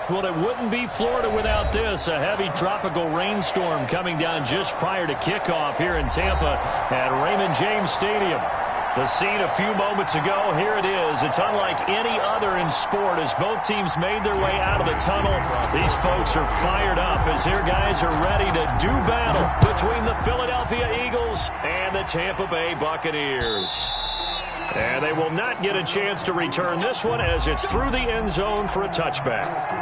Well, it wouldn't be Florida without this. A heavy tropical rainstorm coming down just prior to kickoff here in Tampa at Raymond James Stadium. The scene a few moments ago, here it is. It's unlike any other in sport as both teams made their way out of the tunnel. These folks are fired up as their guys are ready to do battle between the Philadelphia Eagles and the Tampa Bay Buccaneers. And they will not get a chance to return this one as it's through the end zone for a touchback.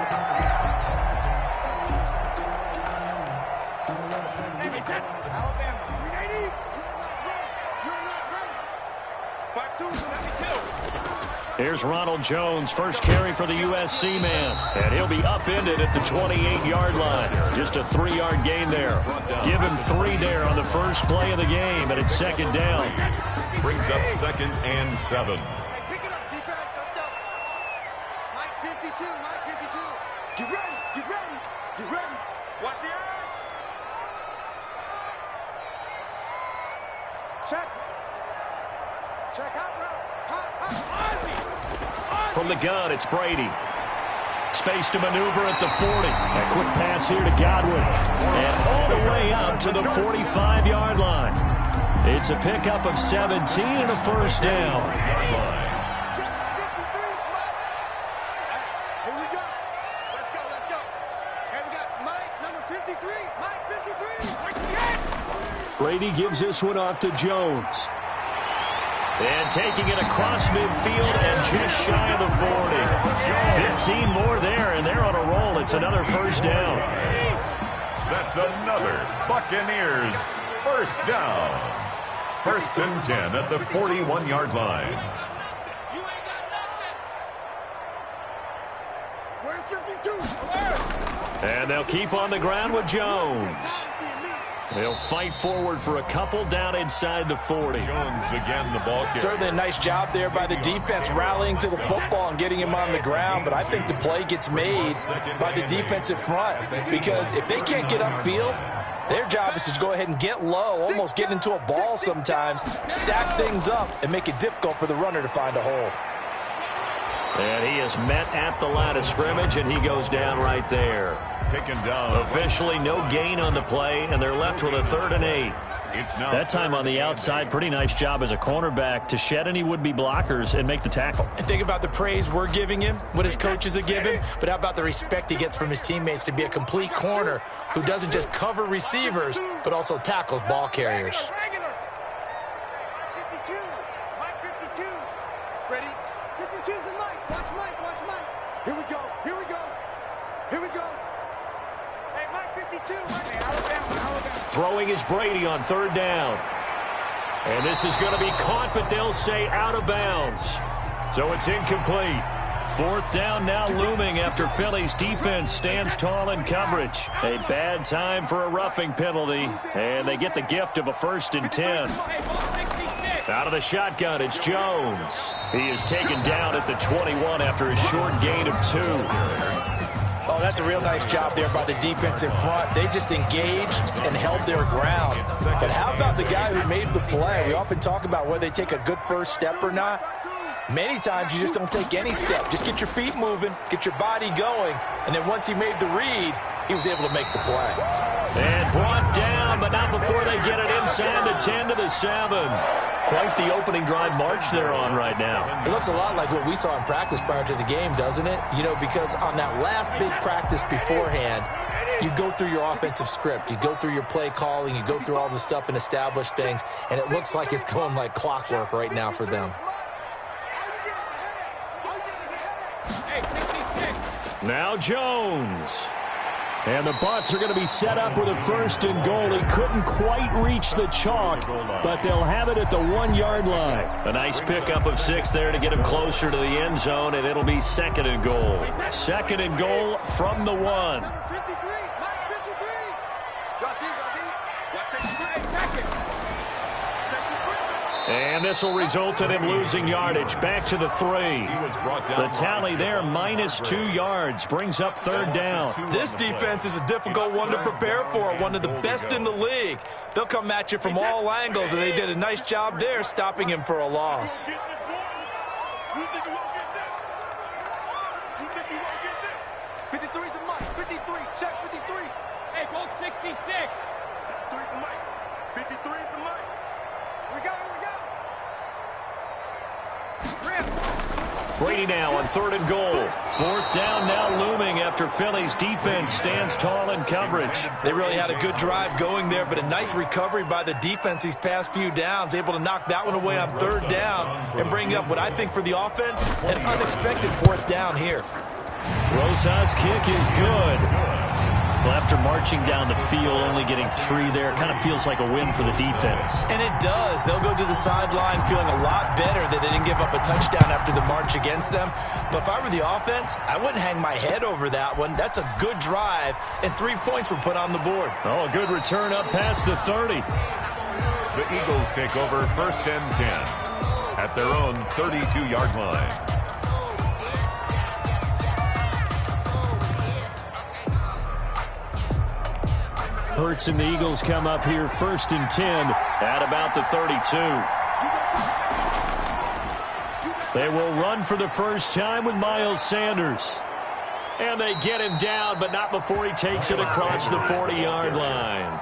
Here's Ronald Jones, first carry for the USC man. And he'll be upended at the 28-yard line. Just a 3-yard gain there. Give him 3 there on the first play of the game, and it's second down. Brings up 2nd and 7. Hey, pick it up, defense. Let's go. Mike 52, Mike 52. Get ready, get ready, get ready. Watch the eye. Check. Check out, bro. From the gun, it's Brady. Space to maneuver at the 40. A quick pass here to Godwin. And all the way up to the 45-yard line. It's a pickup of 17 and a first down. Here we go. Let's go, let's go. And we got Mike, number 53. Mike 53. Brady gives this one off to Jones. And taking it across midfield and just shy of the 40. 15 more there, and they're on a roll. It's another first down. That's another Buccaneers first down. 1st and 10 at the 41-yard line. Where's 52? And they'll keep on the ground with Jones. They'll fight forward for a couple down inside the 40. Jones again, the ball carrier. Certainly a nice job there by the defense rallying to the football and getting him on the ground, but I think the play gets made by the defensive front because if they can't get upfield, their job is to go ahead and get low, almost get into a ball sometimes, stack things up, and make it difficult for the runner to find a hole. And he is met at the line of scrimmage, and he goes down right there. Taken down. Officially no gain on the play, and they're left with a 3rd and 8. That time on the outside, pretty nice job as a cornerback to shed any would-be blockers and make the tackle. And think about the praise we're giving him, what his coaches are giving, but how about the respect he gets from his teammates to be a complete corner who doesn't just cover receivers, but also tackles ball carriers. 52. Mike 52. Ready? 52's and Mike. Watch Mike, watch Mike. Here we go, here we go. Here we go. Hey, Mike 52. Mike. Alabama. Throwing is Brady on 3rd down. And this is going to be caught, but they'll say out of bounds. So it's incomplete. 4th down now looming after Philly's defense stands tall in coverage. A bad time for a roughing penalty, and they get the gift of a 1st and 10. Out of the shotgun, it's Jones. He is taken down at the 21 after a short gain of 2. Oh, that's a real nice job there by the defensive front. They just engaged and held their ground. But how about the guy who made the play? We often talk about whether they take a good first step or not. Many times you just don't take any step. Just get your feet moving, get your body going, and then once he made the read, he was able to make the play. And brought down, but not before they get it inside the 10 to the 7. Quite the opening drive march they're on right now. It looks a lot like what we saw in practice prior to the game, doesn't it? You know, because on that last big practice beforehand, you go through your offensive script. You go through your play calling. You go through all the stuff and establish things. And it looks like it's going like clockwork right now for them. Now Jones. And the Bucs are going to be set up with a 1st and goal. He couldn't quite reach the chalk, but they'll have it at the 1-yard line. A nice pickup of 6 there to get him closer to the end zone, and it'll be 2nd and goal. 2nd and goal from the 1. Number 53, Mike 53. Drop deep, watch it. And this will result in him losing yardage. Back to the 3. The tally there, -2 yards, brings up 3rd down. This defense is a difficult one to prepare for, one of the best in the league. They'll come at you from all angles, and they did a nice job there stopping him for a loss. 53 is the mic. 53. Check 53. Hey, hold 66. 53 is the mic. 53 is the mic. Here we go. Here we go. Brady now on 3rd and goal. 4th down now looming after Philly's defense stands tall in coverage. They really had a good drive going there, but a nice recovery by the defense these past few downs, able to knock that one away on 3rd down and bring up what I think for the offense, an unexpected 4th down here. Rosa's kick is good. Well, after marching down the field, only getting 3 there, kind of feels like a win for the defense. And it does. They'll go to the sideline feeling a lot better that they didn't give up a touchdown after the march against them. But if I were the offense, I wouldn't hang my head over that one. That's a good drive, and 3 points were put on the board. Oh, a good return up past the 30. The Eagles take over 1st and 10 at their own 32-yard line. Hurts and the Eagles come up here 1st and 10 at about the 32. They will run for the first time with Miles Sanders. And they get him down, but not before he takes it across the 40-yard line.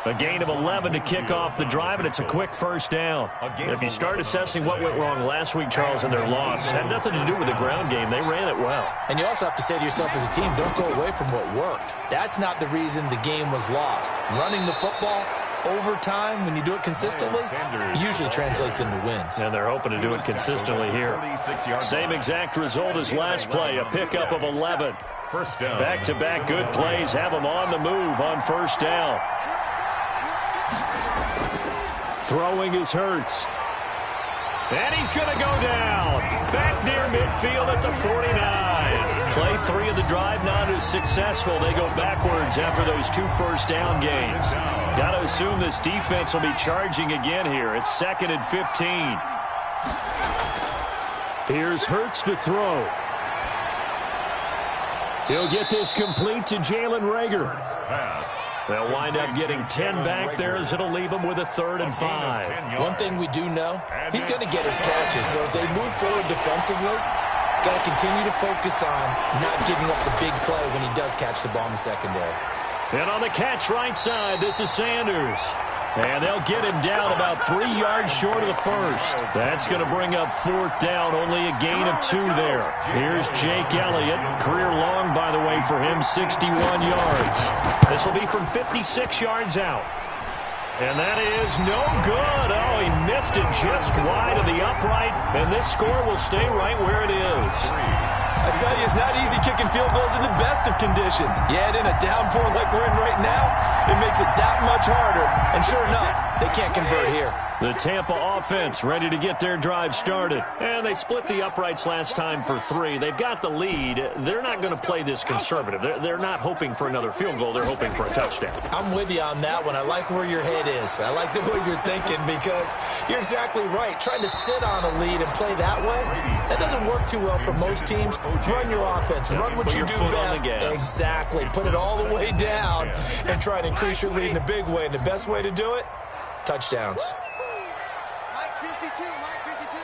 A gain of 11 to kick off the drive, and it's a quick first down. If you start assessing what went wrong last week, Charles, in their loss, had nothing to do with the ground game. They ran it well. And you also have to say to yourself as a team, don't go away from what worked. That's not the reason the game was lost. Running the football over time, when you do it consistently, usually translates into wins. And they're hoping to do it consistently here. Same exact result as last play, a pickup of 11. First down. Back-to-back good plays have them on the move on first down. Throwing is Hurts. And he's going to go down. Back near midfield at the 49. Play 3 of the drive not as successful. They go backwards after those 2 first down gains. Got to assume this defense will be charging again here. It's 2nd and 15. Here's Hurts to throw. He'll get this complete to Jalen Reagor. Pass. They'll wind up getting 10 back there as it'll leave them with a 3rd and 5. One thing we do know, he's going to get his catches. So as they move forward defensively, got to continue to focus on not giving up the big play when he does catch the ball in the secondary. And on the catch right side, this is Sanders. And they'll get him down about 3 yards short of the first. That's going to bring up 4th down, only a gain of 2 there. Here's Jake Elliott. Career long, by the way, for him, 61 yards. This will be from 56 yards out. And that is no good. Oh, he missed it just wide of the upright. And this score will stay right where it is. I tell you, it's not easy kicking field goals in the best of conditions. Yet in a downpour like we're in right now, it makes it that much harder. And sure enough, they can't convert here. The Tampa offense ready to get their drive started. And they split the uprights last time for 3. They've got the lead. They're not going to play this conservative. They're not hoping for another field goal. They're hoping for a touchdown. I'm with you on that one. I like where your head is. I like the way you're thinking because you're exactly right. Trying to sit on a lead and play that way, that doesn't work too well for most teams. Run your offense. Run what you do best. Exactly. Put it all the way down and try to increase your lead in a big way. And the best way to do it, touchdowns. Mike 52, Mike 52.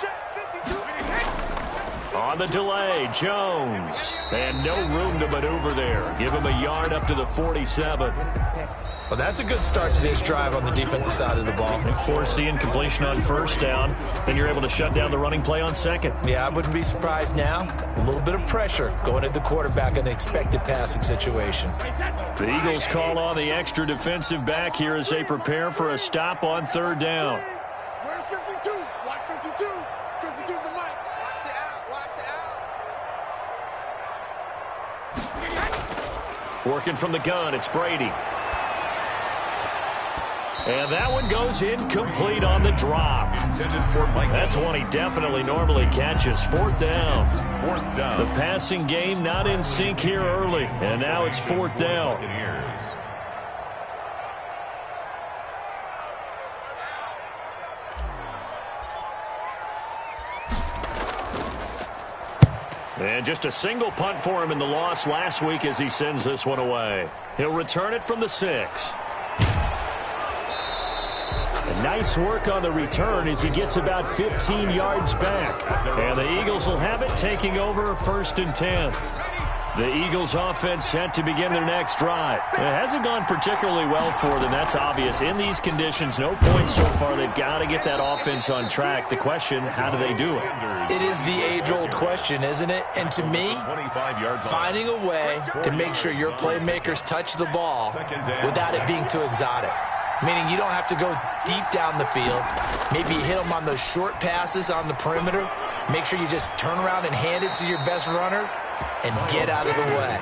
Check 52. On the delay, Jones. And no room to maneuver there. Give him a yard up to the 47. Well, that's a good start to this drive on the defensive side of the ball. And force the incompletion on first down. Then you're able to shut down the running play on second. Yeah, I wouldn't be surprised now. A little bit of pressure going at the quarterback in an expected passing situation. The Eagles call on the extra defensive back here as they prepare for a stop on 3rd down. Where's 52? Watch 52. 52's the mic. Watch the out. Watch the out. Working from the gun, it's Brady. And that one goes incomplete on the drop. That's one he definitely normally catches. 4th down. 4th down. The passing game not in sync here early. And now it's 4th down. And just a single punt for him in the loss last week as he sends this one away. He'll return it from the 6. Nice work on the return as he gets about 15 yards back. And the Eagles will have it, taking over 1st and 10. The Eagles offense set to begin their next drive. It hasn't gone particularly well for them. That's obvious. In these conditions, no points so far. They've got to get that offense on track. The question, how do they do it? It is the age-old question, isn't it? And to me, finding a way to make sure your playmakers touch the ball without it being too exotic. Meaning you don't have to go deep down the field. Maybe you hit them on those short passes on the perimeter. Make sure you just turn around and hand it to your best runner and get out of the way.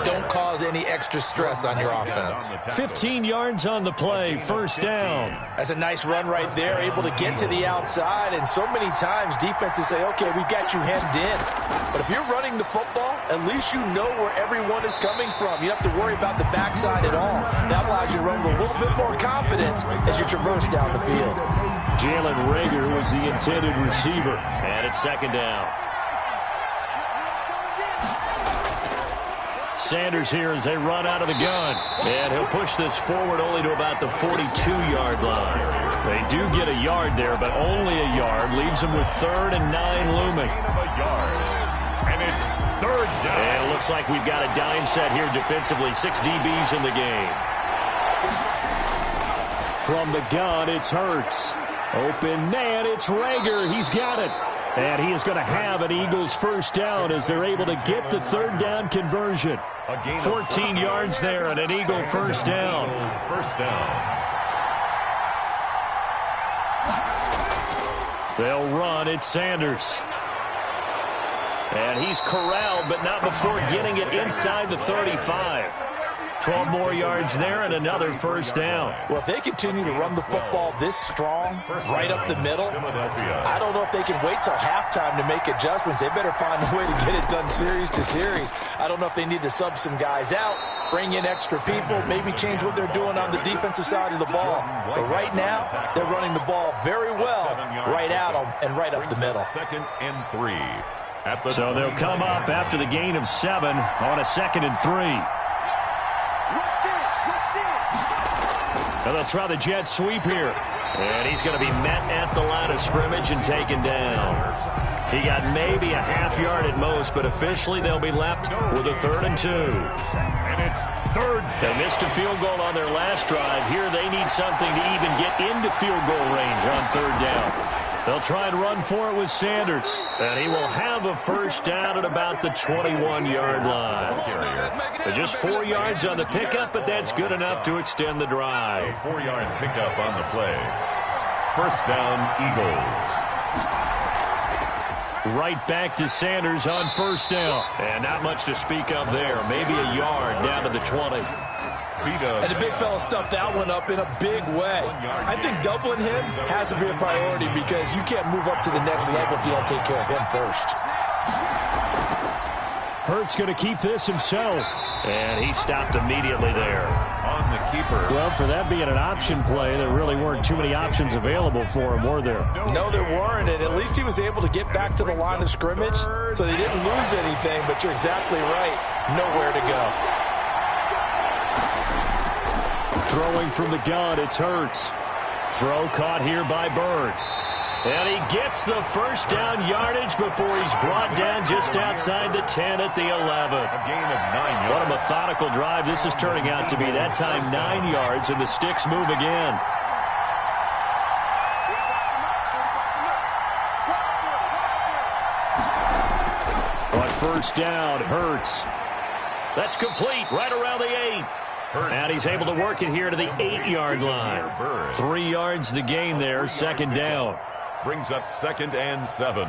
Don't cause any extra stress on your offense. 15 yards on the play, 1st down. That's a nice run right there, able to get to the outside. And so many times defenses say, okay, we've got you hemmed in. But if you're running the football, at least you know where everyone is coming from. You don't have to worry about the backside at all. That allows you to run with a little bit more confidence as you traverse down the field. Jalen Reagor was the intended receiver. And it's 2nd down. Sanders here as they run out of the gun. And he'll push this forward only to about the 42-yard line. They do get a yard there, but only a yard. Leaves them with 3rd and 9 looming. And it's 3rd down. And it looks like we've got a dime set here defensively. 6 DBs in the game. From the gun, it's Hurts. Open man, it's Reagor. He's got it. And he is going to have an Eagles 1st down as they're able to get the 3rd down conversion. 14 yards there and an Eagle 1st down. They'll run. It's Sanders. And he's corralled, but not before getting it inside the 35. 12 more yards there and another 1st down. Well, if they continue to run the football this strong, right up the middle, I don't know if they can wait till halftime to make adjustments. They better find a way to get it done series to series. I don't know if they need to sub some guys out, bring in extra people, maybe change what they're doing on the defensive side of the ball. But right now, they're running the ball very well right at them and right up the middle. 2nd and 3. So they'll come up after the gain of 7 on a 2nd and 3. And they'll try the jet sweep here. And he's going to be met at the line of scrimmage and taken down. He got maybe a half yard at most, but officially they'll be left with a 3rd and 2. And it's 3rd down. They missed a field goal on their last drive. Here they need something to even get into field goal range on 3rd down. They'll try and run for it with Sanders. And he will have a 1st down at about the 21-yard line. Just 4 yards on the pickup, but that's good enough to extend the drive. A 4-yard pickup on the play. 1st down, Eagles. Right back to Sanders on 1st down. And not much to speak of there. Maybe a yard down to the 20. And the big fella stuffed that one up in a big way. I think doubling him has to be a priority because you can't move up to the next level if you don't take care of him first. Hurts going to keep this himself. And he stopped immediately there. On the keeper. Well, for that being an option play, there really weren't too many options available for him, were there? No, there weren't. And at least he was able to get back to the line of scrimmage, so they didn't lose anything. But you're exactly right. Nowhere to go. Throwing from the gun, it's Hurts. Throw caught here by Bird. And he gets the 1st down yardage before he's brought down just outside the 10 at the 11. A gain of 9 yards. What a methodical drive this is turning out to be. That time 9 yards, and the sticks move again. On 1st down, Hurts. That's complete right around the 8. And he's able to work it here to the 8-yard line. 3 yards the gain there, 2nd down. Brings up 2nd and 7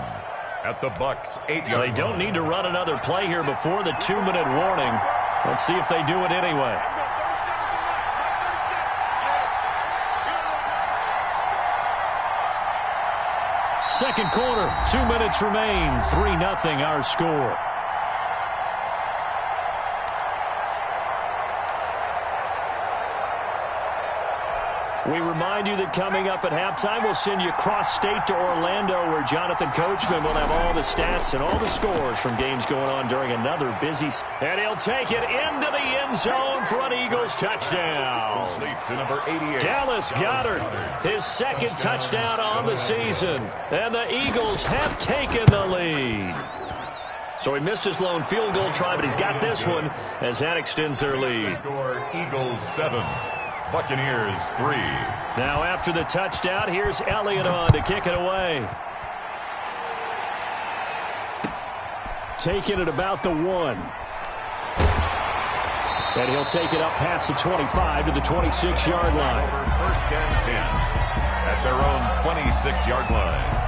at the Bucs 8-yard. They don't need to run another play here before the 2-minute warning. Let's see if they do it anyway. Second quarter, 2 minutes remain. 3-0 our score. We remind you that coming up at halftime, we'll send you cross-state to Orlando, where Jonathan Coachman will have all the stats and all the scores from games going on during another busy. And he'll take it into the end zone for an Eagles touchdown. to number 88. Dallas Goedert, his second touchdown on the season. And the Eagles have taken the lead. So he missed his lone field goal try, but he's got this one as that extends their lead. Score Eagles 7, Buccaneers 3. Now after the touchdown, here's Elliott on to kick it away. Taking it about the 1. And he'll take it up past the 25 to the 26-yard line. First and 10 at their own 26-yard line.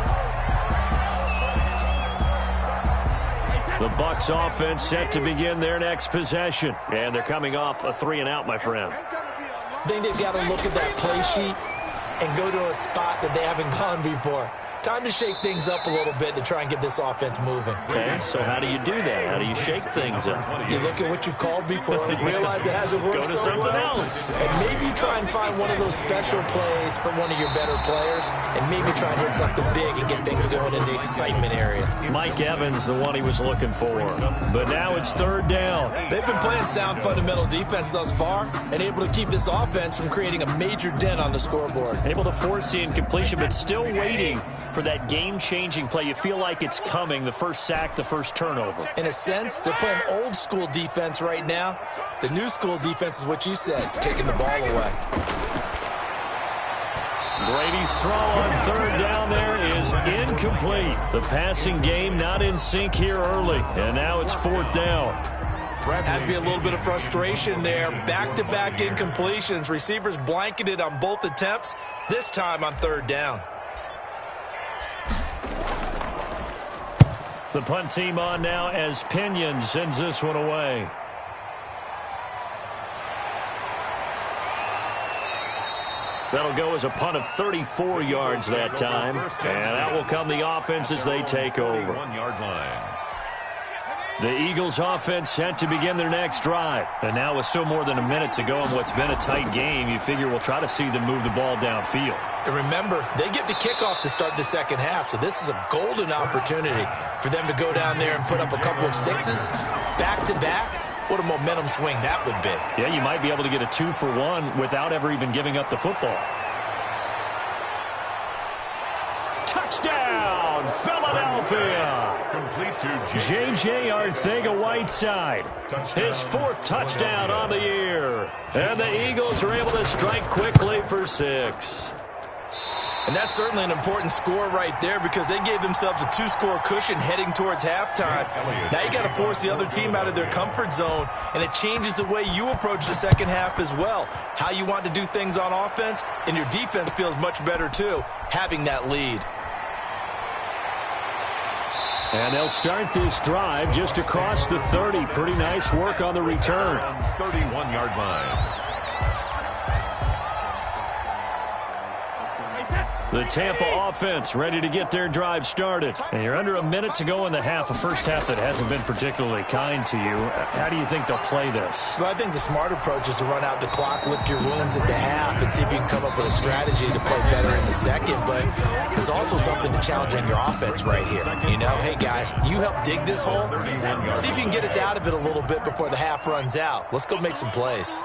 The Bucs offense set to begin their next possession. And they're coming off a 3-and-out, my friend. I think they've got to look at that play sheet and go to a spot that they haven't gone before. Time to shake things up a little bit to try and get this offense moving. Okay, so how do you do that? How do you shake things up? You look at what you called before, realize it hasn't worked so well. Go to something else. And maybe try and find one of those special plays for one of your better players, and maybe try and hit something big and get things going in the excitement area. Mike Evans, the one he was looking for. But now it's third down. They've been playing sound fundamental defense thus far and able to keep this offense from creating a major dent on the scoreboard. Able to force the incompletion, but still waiting for that game-changing play. You feel like it's coming, the first sack, the first turnover. In a sense, they're playing old-school defense right now. The new-school defense is what you said, taking the ball away. Brady's throw on third down there is incomplete. The passing game not in sync here early, and now it's fourth down. Has to be a little bit of frustration there. Back-to-back incompletions. Receivers blanketed on both attempts, this time on third down. The punt team on now as Pinion sends this one away. That'll go as a punt of 34 yards that time. And out will come the offense as they take over. 1-yard line. The Eagles offense set to begin their next drive. And now with still more than a minute to go in what's been a tight game, you figure we'll try to see them move the ball downfield. And remember, they get the kickoff to start the second half, so this is a golden opportunity for them to go down there and put up a couple of sixes back-to-back. What a momentum swing that would be. Yeah, you might be able to get a 2-for-1 without ever even giving up the football. Touchdown, Philadelphia! Complete to J.J. Arcega-Whiteside, his fourth touchdown on the year. And the Eagles are able to strike quickly for 6. And that's certainly an important score right there because they gave themselves a 2-score cushion heading towards halftime. Now you got to force the other team out of their comfort zone, and it changes the way you approach the second half as well. How you want to do things on offense, and your defense feels much better too, having that lead. And they'll start this drive just across the 30. Pretty nice work on the return. 31-yard line. The Tampa offense ready to get their drive started. And you're under a minute to go in the half, a first half that hasn't been particularly kind to you. How do you think they'll play this? Well, I think the smart approach is to run out the clock, lick your wounds at the half, and see if you can come up with a strategy to play better in the second. But there's also something to challenging your offense right here. You know, hey, guys, you help dig this hole. See if you can get us out of it a little bit before the half runs out. Let's go make some plays.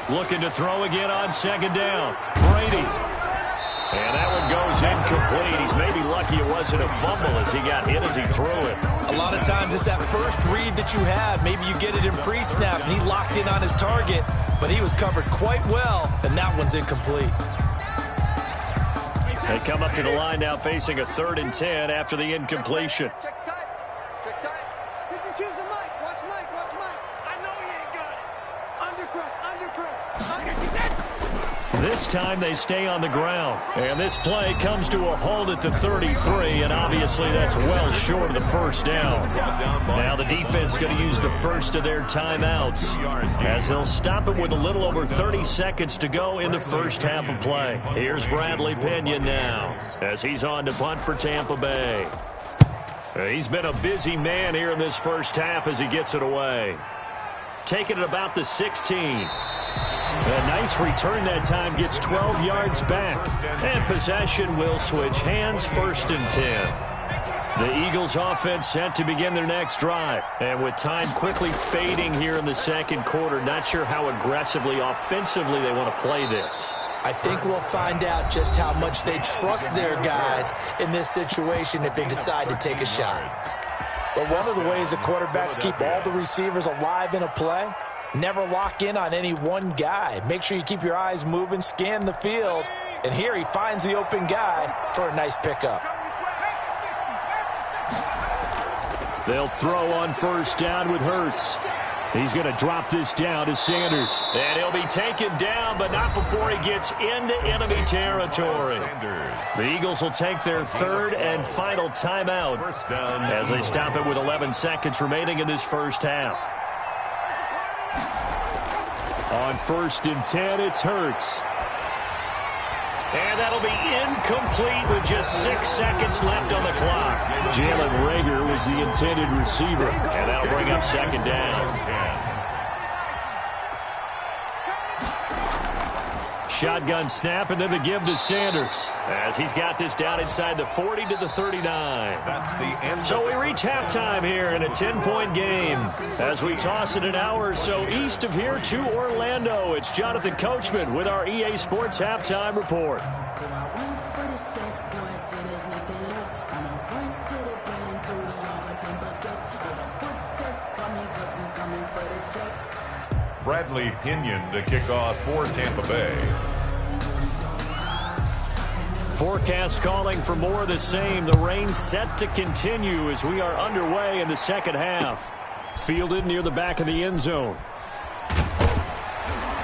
Looking to throw again on second down. Brady. And that one goes incomplete. He's maybe lucky it wasn't a fumble as he got hit as he threw it. A lot of times it's that first read that you have. Maybe you get it in pre-snap, and he locked in on his target, but he was covered quite well, and that one's incomplete. They come up to the line now facing a 3rd and 10 after the incompletion. Check tight. Check tight. You can choose the Mike. Watch Mike. Watch Mike. I know he ain't got it. Undercrush. This time they stay on the ground. And this play comes to a halt at the 33, and obviously that's well short of the first down. Now the defense going to use the first of their timeouts as they'll stop it with a little over 30 seconds to go in the first half of play. Here's Bradley Pinion now as he's on to punt for Tampa Bay. He's been a busy man here in this first half as he gets it away. Taking it about the 16. A nice return that time, gets 12 yards back. And possession will switch hands, 1st and 10. The Eagles offense set to begin their next drive. And with time quickly fading here in the second quarter, not sure how aggressively, offensively they want to play this. I think we'll find out just how much they trust their guys in this situation if they decide to take a shot. But one of the ways the quarterbacks keep all the receivers alive in a play, never lock in on any one guy. Make sure you keep your eyes moving, scan the field, and here he finds the open guy for a nice pickup. They'll throw on first down with Hurts. He's going to drop this down to Sanders. And he'll be taken down, but not before he gets into enemy territory. The Eagles will take their third and final timeout as they stop it with 11 seconds remaining in this first half. On 1st and 10, it's Hurts. And that'll be incomplete with just 6 seconds left on the clock. Jalen Reagor was the intended receiver, and that'll bring up second down. Shotgun snap, and then the give to Sanders as he's got this down inside the 40 to the 39. That's the end. So we reach halftime here in a 10-point game. As we toss it an hour or so east of here to Orlando, it's Jonathan Coachman with our EA Sports Halftime Report. Bradley Pinion to kick off for Tampa Bay. Forecast calling for more of the same. The rain set to continue as we are underway in the second half. Fielded near the back of the end zone.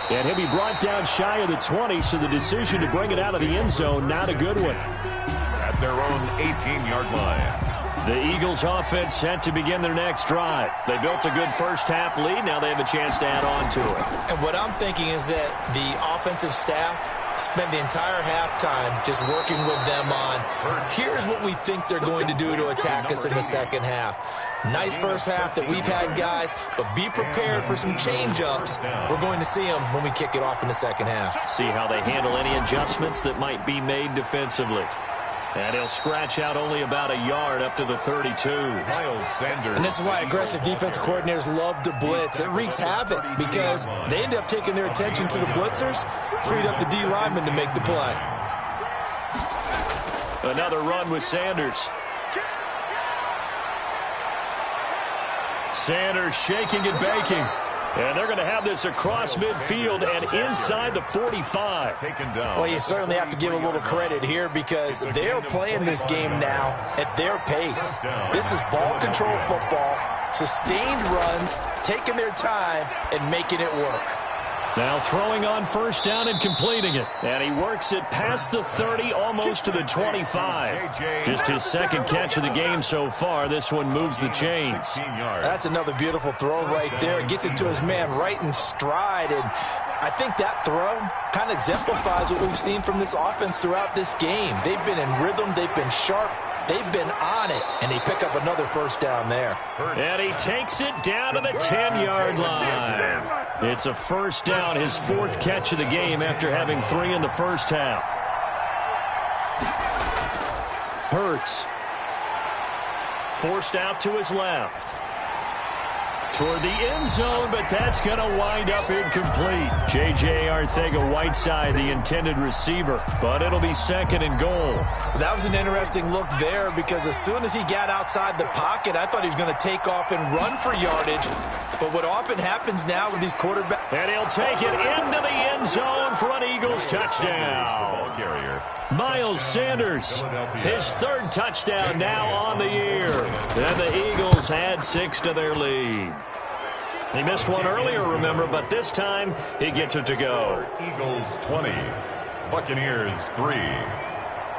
And he'll be brought down shy of the 20, so the decision to bring it out of the end zone, not a good one. At their own 18-yard line. The Eagles offense set to begin their next drive. They built a good first half lead. Now they have a chance to add on to it. And what I'm thinking is that the offensive staff spent the entire halftime just working with them on, here's what we think they're going to do to attack us in the second half. Nice first half that we've had, guys, but be prepared for some change-ups. We're going to see them when we kick it off in the second half. See how they handle any adjustments that might be made defensively. And he'll scratch out only about a yard up to the 32. Miles Sanders. And this is why aggressive defensive coordinators love to blitz. It wreaks havoc because they end up taking their attention to the blitzers, freed up the D lineman to make the play. Another run with Sanders. Sanders shaking and baking. And they're going to have this across midfield and inside the 45. Taken down. Well, you certainly have to give a little credit here because they're playing this game now at their pace. This is ball control football, sustained runs, taking their time, and making it work. Now throwing on first down and completing it. And he works it past the 30, almost to the 25. Just his second catch of the game so far. This one moves the chains. That's another beautiful throw right there. Gets it to his man right in stride. And I think that throw kind of exemplifies what we've seen from this offense throughout this game. They've been in rhythm. They've been sharp. They've been on it, and they pick up another first down there. And he takes it down to the 10-yard line. It's a first down, his fourth catch of the game after having 3 in the first half. Hurts. Forced out to his left. Toward the end zone, but that's going to wind up incomplete. J.J. Arcega-Whiteside, the intended receiver, but it'll be second and goal. That was an interesting look there because as soon as he got outside the pocket, I thought he was going to take off and run for yardage. But what often happens now with these quarterbacks... And he'll take it into the end zone for an Eagles touchdown. Miles Sanders, his third touchdown now on the year. And the Eagles had 6 to their lead. He missed one earlier, remember, but this time he gets it to go. Eagles 20, Buccaneers 3.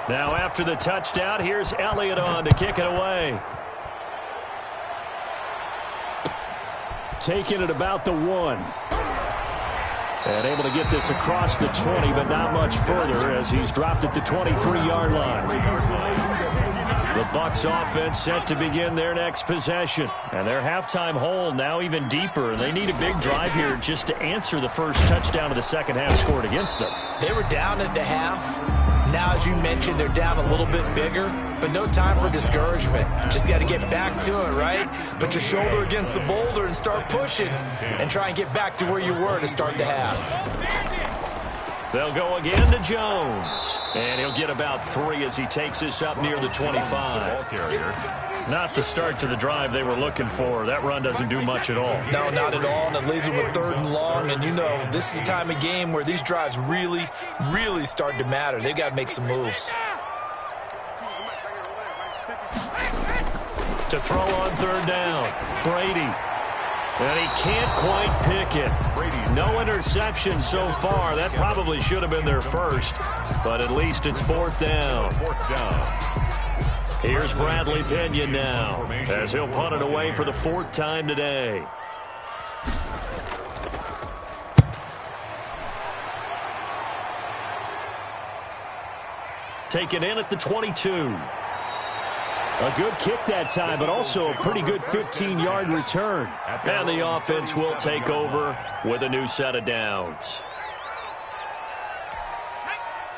Now after the touchdown, here's Elliott on to kick it away. Taking it about the 1. And able to get this across the 20, but not much further as he's dropped at the 23-yard line. The Bucs offense set to begin their next possession. And their halftime hole now even deeper. They need a big drive here just to answer the first touchdown of the second half scored against them. They were down at the half. Now, as you mentioned, they're down a little bit bigger, but no time for discouragement. Just got to get back to it, right? Put your shoulder against the boulder and start pushing and try and get back to where you were to start the half. They'll go again to Jones. And he'll get about 3 as he takes this up near the 25. Not the start to the drive they were looking for. That run doesn't do much at all. No, not at all, and it leaves them with 3rd and long. And, you know, this is the time of game where these drives really, really start to matter. They've got to make some moves. To throw on 3rd down, Brady. And he can't quite pick it. No interception so far. That probably should have been their first, but at least it's 4th down. Here's Bradley Pinion now, as he'll punt it away for the 4th time today. Taken in at the 22. A good kick that time, but also a pretty good 15-yard return. And the offense will take over with a new set of downs.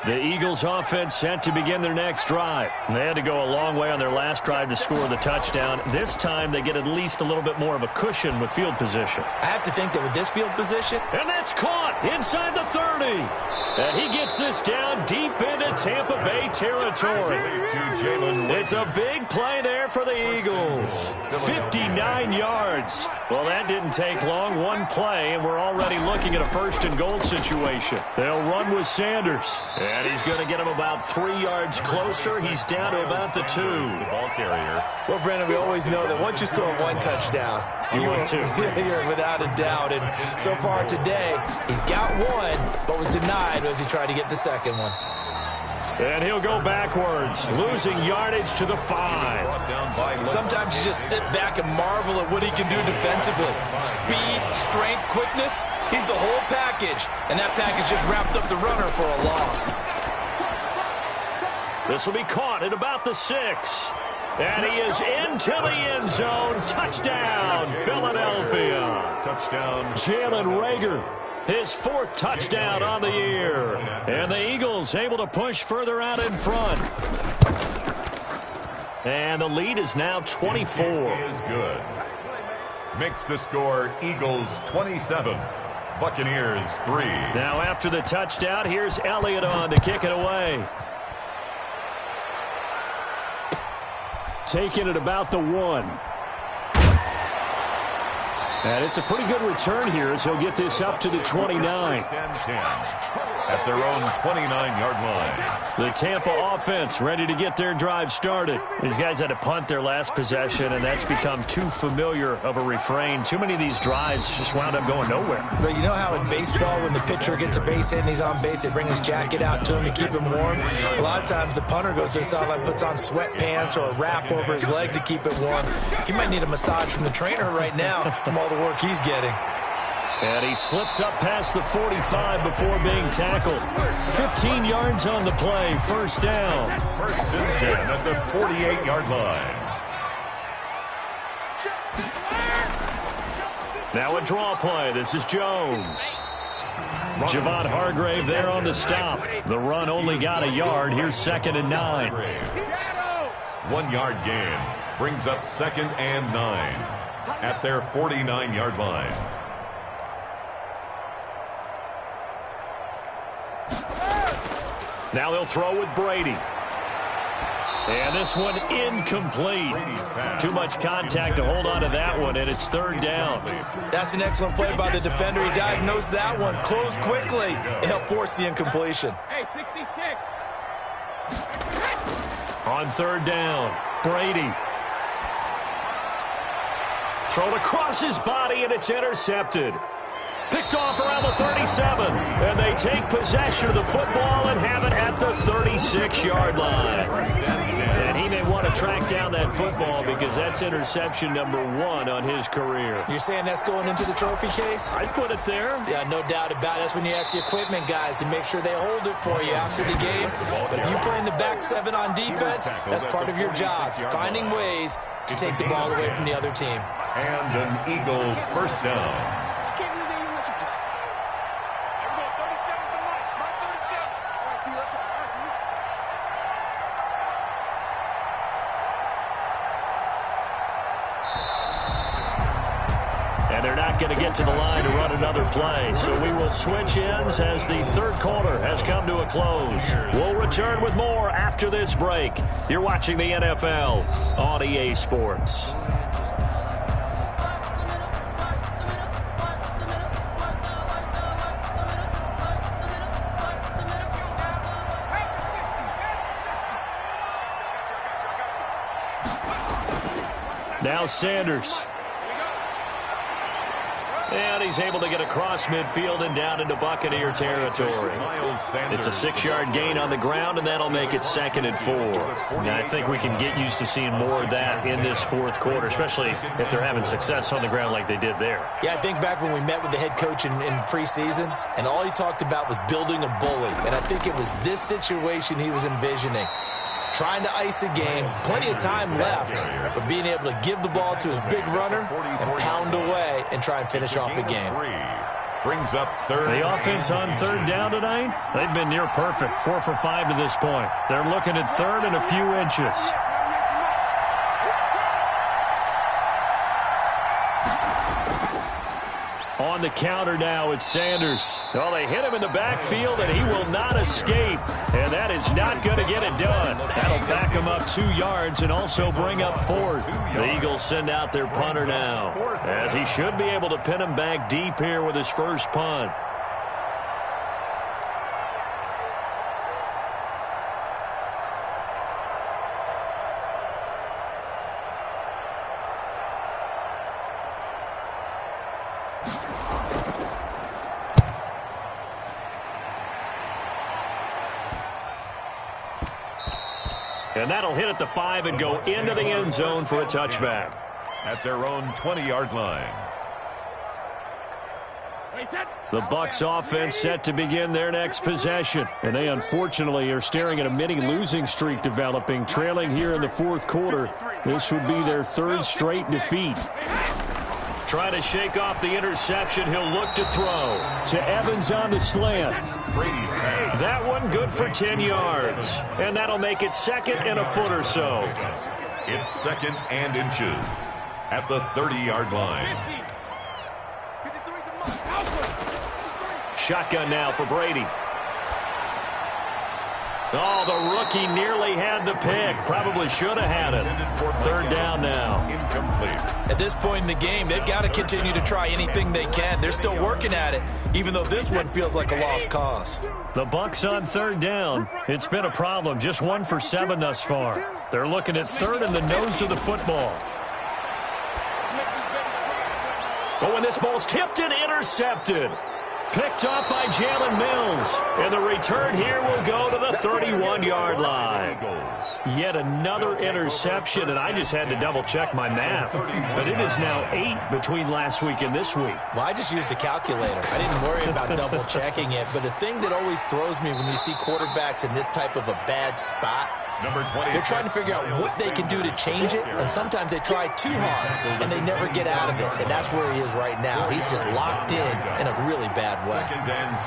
The Eagles offense set to begin their next drive. They had to go a long way on their last drive to score the touchdown. This time they get at least a little bit more of a cushion with field position. I have to think that with this field position. And that's caught inside the 30. And he gets this down deep into Tampa Bay territory. It's a big play there for the Eagles. 59 yards. Well, that didn't take long. One play, and we're already looking at a 1st and goal situation. They'll run with Sanders. And he's going to get him about 3 yards closer. He's down to about the 2. The ball carrier. Well, Brendan, we always know that once you score 1 touchdown, you're 2. You're without a doubt. And so far today, he's got 1, but was denied as he tried to get the 2nd one. And he'll go backwards, losing yardage to the 5. Sometimes you just sit back and marvel at what he can do defensively. Speed, strength, quickness, he's the whole package. And that package just wrapped up the runner for a loss. This will be caught at about the 6. And he is into the end zone. Touchdown, Philadelphia. Touchdown. Jalen Reagor, his 4th touchdown on the year. And the Eagles able to push further out in front. And the lead is now 24. Is good. Makes the score Eagles 27, Buccaneers 3. Now after the touchdown, here's Elliott on to kick it away. Taking it about the 1. And it's a pretty good return here as he'll get this up to the 29. 10-10 at their own 29-yard line. The Tampa offense ready to get their drive started. These guys had to punt their last possession, and that's become too familiar of a refrain. Too many of these drives just wound up going nowhere. But you know how in baseball, when the pitcher gets a base hit and he's on base, they bring his jacket out to him to keep him warm? A lot of times the punter goes to the sideline, puts on sweatpants or a wrap over his leg to keep it warm. He might need a massage from the trainer right now from all the work he's getting. And he slips up past the 45 before being tackled. 15 yards on the play, 1st down. 1st and 10 at the 48-yard line. Now a draw play. This is Jones. Javon Hargrave there on the stop. The run only got a yard. Here's 2nd and 9. 1-yard gain brings up 2nd and 9 at their 49-yard line. Now they'll throw with Brady. And this one incomplete. Too much contact to hold on to that one, and it's 3rd down. That's an excellent play by the defender. He diagnosed that one, closed quickly, and helped force the incompletion. Hey, 66. On 3rd down, Brady. Thrown across his body, and it's intercepted. Picked off around the 37, and they take possession of the football and have it at the 36-yard line. And he may want to track down that football because that's interception number 1 on his career. You're saying that's going into the trophy case? I'd put it there. Yeah, no doubt about it. That's when you ask the equipment guys to make sure they hold it for you after the game. But if you play in the back 7 on defense, that's part of your job, finding ways to take the ball away from the other team. And an Eagles 1st down. And they're not going to get to the line to run another play. So we will switch ends as the third quarter has come to a close. We'll return with more after this break. You're watching the NFL on EA Sports. Now Sanders. And he's able to get across midfield and down into Buccaneer territory. It's a 6-yard gain on the ground, and that'll make it 2nd and 4. And I think we can get used to seeing more of that in this fourth quarter, especially if they're having success on the ground like they did there. Yeah, I think back when we met with the head coach in preseason, and all he talked about was building a bully. And I think it was this situation he was envisioning. Trying to ice a game, plenty of time left, but being able to give the ball to his big runner and pound away and try and finish off the game. Brings up third. The offense on third down tonight, they've been near perfect, 4 for 5 to this point. They're looking at third and a few inches. On the counter now, it's Sanders. Well, they hit him in the backfield, and he will not escape. And that is not going to get it done. That'll back him up 2 yards and also bring up 4th. The Eagles send out their punter now, as he should be able to pin him back deep here with his first punt. And that'll hit at the 5 and go into the end zone for a touchback. At their own 20-yard line. The Bucs offense set to begin their next possession. And they unfortunately are staring at a mini losing streak developing, trailing here in the fourth quarter. This would be their 3rd straight defeat. Trying to shake off the interception. He'll look to throw. To Evans on the slant. That one good for 10 yards. And that'll make it 2nd and a foot or so. It's 2nd and inches at the 30-yard line. Shotgun now for Brady. Oh, the rookie nearly had the pick. Probably should have had it. 3rd down now. Incomplete. At this point in the game, they've got to continue to try anything they can. They're still working at it, even though this one feels like a lost cause. The Bucs on 3rd down. It's been a problem. Just 1 for 7 thus far. They're looking at 3rd and the nose of the football. Oh, and this ball's tipped and intercepted. Picked up by Jalen Mills. And the return here will go to the 31-yard line. Yet another interception, and I just had to double-check my math. But it is now 8 between last week and this week. Well, I just used a calculator. I didn't worry about double-checking it. But the thing that always throws me when you see quarterbacks in this type of a bad spot, they're trying to figure out what they can do to change it, and sometimes they try too hard, and they never get out of it. And that's where he is right now. He's just locked in a really bad way. 2nd and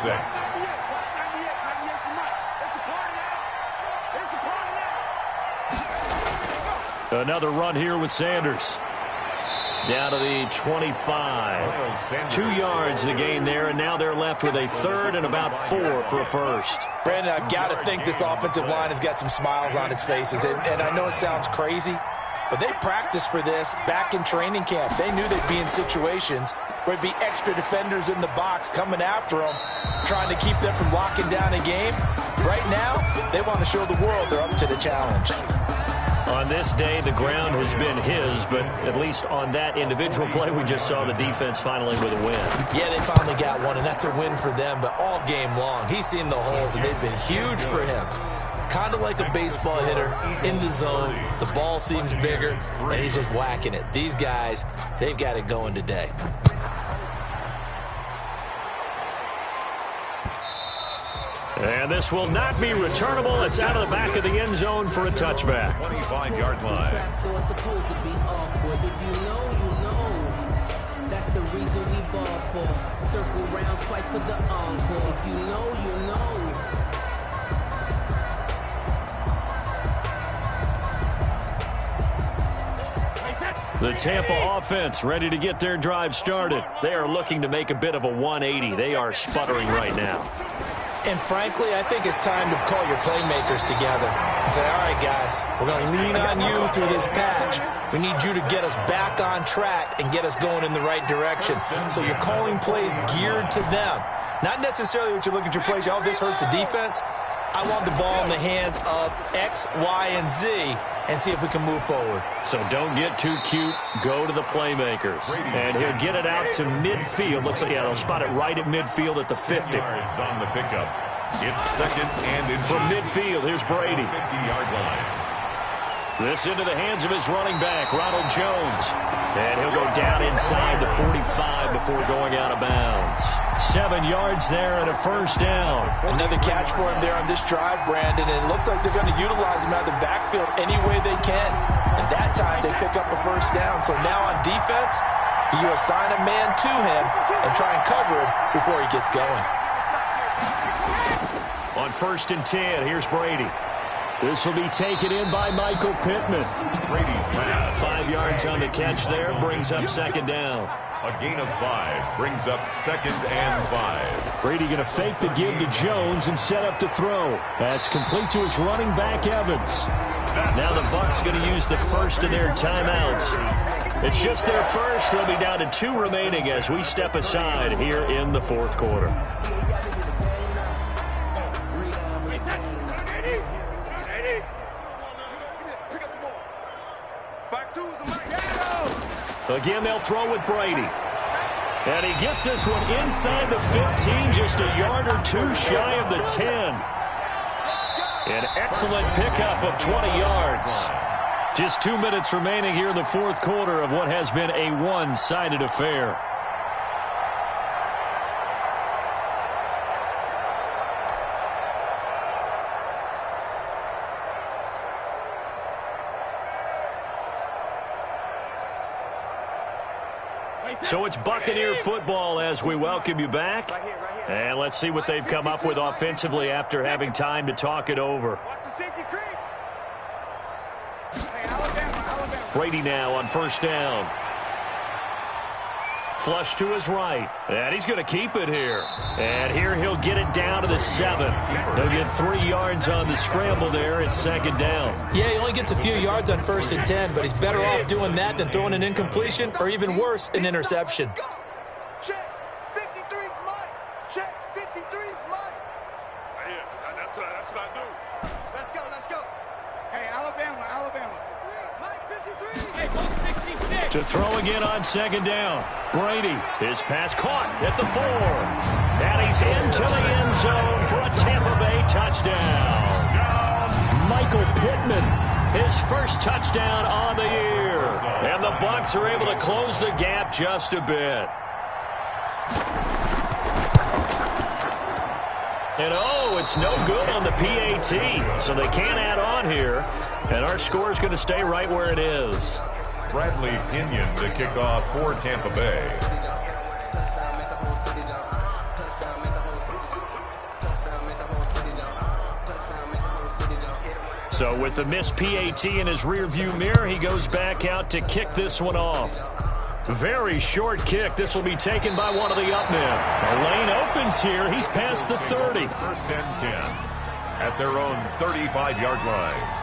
6. Another run here with Sanders. Down to the 25. 2 yards the gain there, and now they're left with a 3rd and about 4 for a first. Brandon, I've got to think this offensive line has got some smiles on its faces. And I know it sounds crazy, but they practiced for this back in training camp. They knew they'd be in situations where there'd be extra defenders in the box coming after them, trying to keep them from locking down a game. Right now, they want to show the world they're up to the challenge. On this day, the ground has been his, but at least on that individual play, we just saw the defense finally with a win. Yeah, they finally got one, and that's a win for them, but all game long, he's seen the holes, and they've been huge for him. Kind of like a baseball hitter in the zone. The ball seems bigger, and he's just whacking it. These guys, they've got it going today. And this will not be returnable. It's out of the back of the end zone for a touchback. 25-yard line. That's the reason we ball for. Circle round twice for the encore. If you know, you know. The Tampa offense ready to get their drive started. They are looking to make a bit of a 180. They are sputtering right now. And frankly, I think it's time to call your playmakers together and say, all right, guys, we're going to lean on you through this patch. We need you to get us back on track and get us going in the right direction. So you're calling plays geared to them. Not necessarily what you look at your plays, oh, this hurts the defense. I want the ball in the hands of X, Y, and Z and see if we can move forward. So don't get too cute. Go to the playmakers. And he'll get it out to midfield. Looks like, yeah, they'll spot it right at midfield at the 50. Yards on the pickup. It's second and in from midfield. Here's Brady. 50-yard line. This into the hands of his running back, Ronald Jones. And he'll go down inside the 45 before going out of bounds. 7 yards there and a first down. Another catch for him there on this drive, Brandon, and it looks like they're going to utilize him out of the backfield any way they can. And that time they pick up a first down. So now on defense, you assign a man to him and try and cover him before he gets going. On 1st and 10, here's Brady. This will be taken in by Michael Pittman. Brady's pass. 5 yards on the catch there, brings up second down. A gain of 5 brings up second and 5. Brady going to fake the give to Jones and set up to throw. That's complete to his running back, Evans. Now the Bucs going to use the first of their timeouts. It's just their first. They'll be down to 2 remaining as we step aside here in the 4th quarter. Again, they'll throw with Brady. And he gets this one inside the 15, just a yard or 2 shy of the 10. An excellent pickup of 20 yards. Just 2 minutes remaining here in the 4th quarter of what has been a one-sided affair. So it's Buccaneer football as we welcome you back. And let's see what they've come up with offensively after having time to talk it over. Brady now on 1st down. Flush to his right. And he's going to keep it here. And here he'll get it down to the 7. He'll get 3 yards on the scramble there. It's 2nd down. Yeah, he only gets a few yards on 1st and 10, but he's better off doing that than throwing an incompletion or even worse, an interception. Check. 53's Mike. Check. 53's Mike. Yeah, that's what I do. Let's go. Let's go. Hey, Alabama. Mike 53. Hey, go 66. To throw again on 2nd down. Brady, his pass caught at the 4. And he's into the end zone for a Tampa Bay touchdown. Michael Pittman, his first touchdown on the year. And the Bucs are able to close the gap just a bit. And oh, it's no good on the PAT. So they can't add on here. And our score is going to stay right where it is. Bradley Pinion to kick off for Tampa Bay. So with the missed PAT in his rearview mirror, he goes back out to kick this one off. Very short kick. This will be taken by one of the up men. The lane opens here. He's past the 30. 1st and 10 at their own 35-yard line.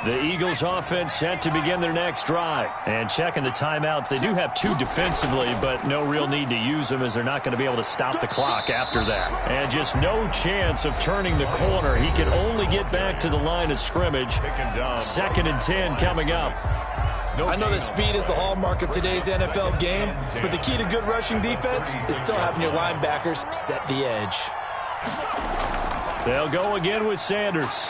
The Eagles offense set to begin their next drive. And checking the timeouts, they do have 2 defensively, but no real need to use them as they're not going to be able to stop the clock after that. And just no chance of turning the corner. He can only get back to the line of scrimmage. 2nd and 10 coming up. I know that speed is the hallmark of today's NFL game, but the key to good rushing defense is still having your linebackers set the edge. They'll go again with Sanders.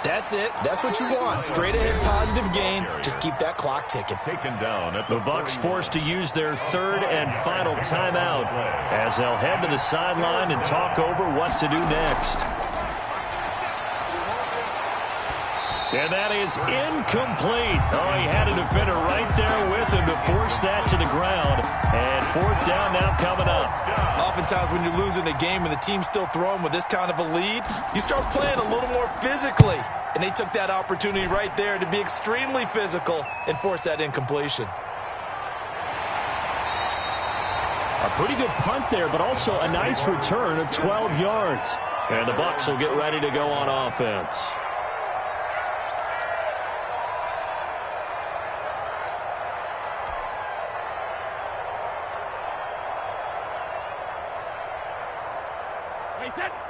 That's it. That's what you want. Straight ahead positive gain. Just keep that clock ticking. Taken down at the Bucs forced to use their 3rd and final timeout as they'll head to the sideline and talk over what to do next. And that is incomplete. Oh, he had a defender right there with him to force that to the ground. And fourth down now coming up. Oftentimes when you're losing a game and the team's still throwing with this kind of a lead, you start playing a little more physically. And they took that opportunity right there to be extremely physical and force that incompletion. A pretty good punt there, but also a nice return of 12 yards. And the Bucs will get ready to go on offense.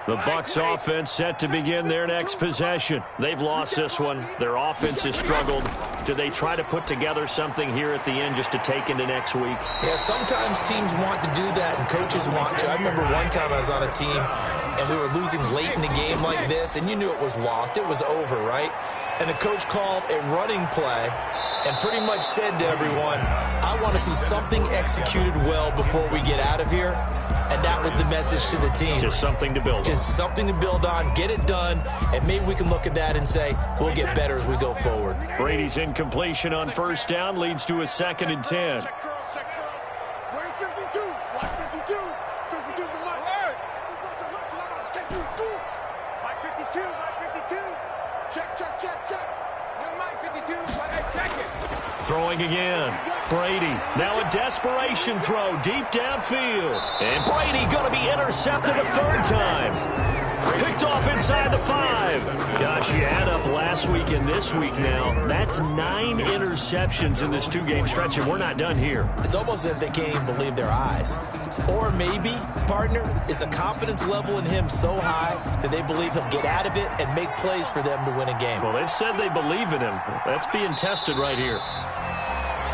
The Bucs offense set to begin their next possession. They've lost this one. Their offense has struggled. Do they try to put together something here at the end just to take into next week? Yeah, sometimes teams want to do that and coaches want to. I remember one time I was on a team and we were losing late in the game like this, and you knew it was lost. It was over, right? And the coach called a running play and pretty much said to everyone, I want to see something executed well before we get out of here. And that was the message to the team. Just something to build on. Just something to build on, get it done, and maybe we can look at that and say, we'll get better as we go forward. Brady's incompletion on first down leads to a 2nd and 10. Check curls, check curls. Where's 52? Watch 52. 52's the left. Go to left, so I'm about to take you to school. Mike 52, Mike 52. Check, check, check, check. New Mike 52. Check it. Throwing again. Brady, now a desperation throw deep downfield. And Brady going to be intercepted a third time. Picked off inside the 5. Gosh, you add up last week and this week now. That's 9 interceptions in this 2-game stretch, and we're not done here. It's almost as if they can't even believe their eyes. Or maybe, partner, is the confidence level in him so high that they believe he'll get out of it and make plays for them to win a game. Well, they've said they believe in him. That's being tested right here.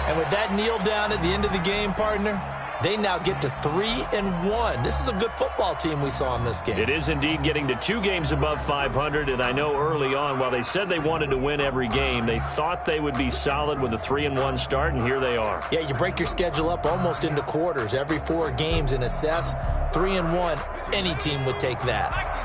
And with that kneel down at the end of the game, partner, they now get to 3-1. This is a good football team we saw in this game. It is indeed getting to 2 games above 500, and I know early on, while they said they wanted to win every game, they thought they would be solid with a 3-1 start, and here they are. Yeah, you break your schedule up almost into quarters, every 4 games, and assess 3-1. Any team would take that.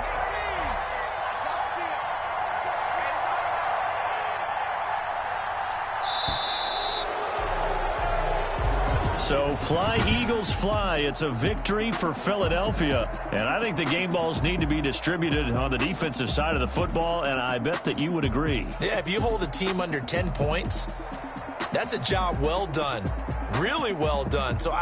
So fly, Eagles, fly. It's a victory for Philadelphia. And I think the game balls need to be distributed on the defensive side of the football, and I bet that you would agree. Yeah, if you hold a team under 10 points, that's a job well done. Really well done. So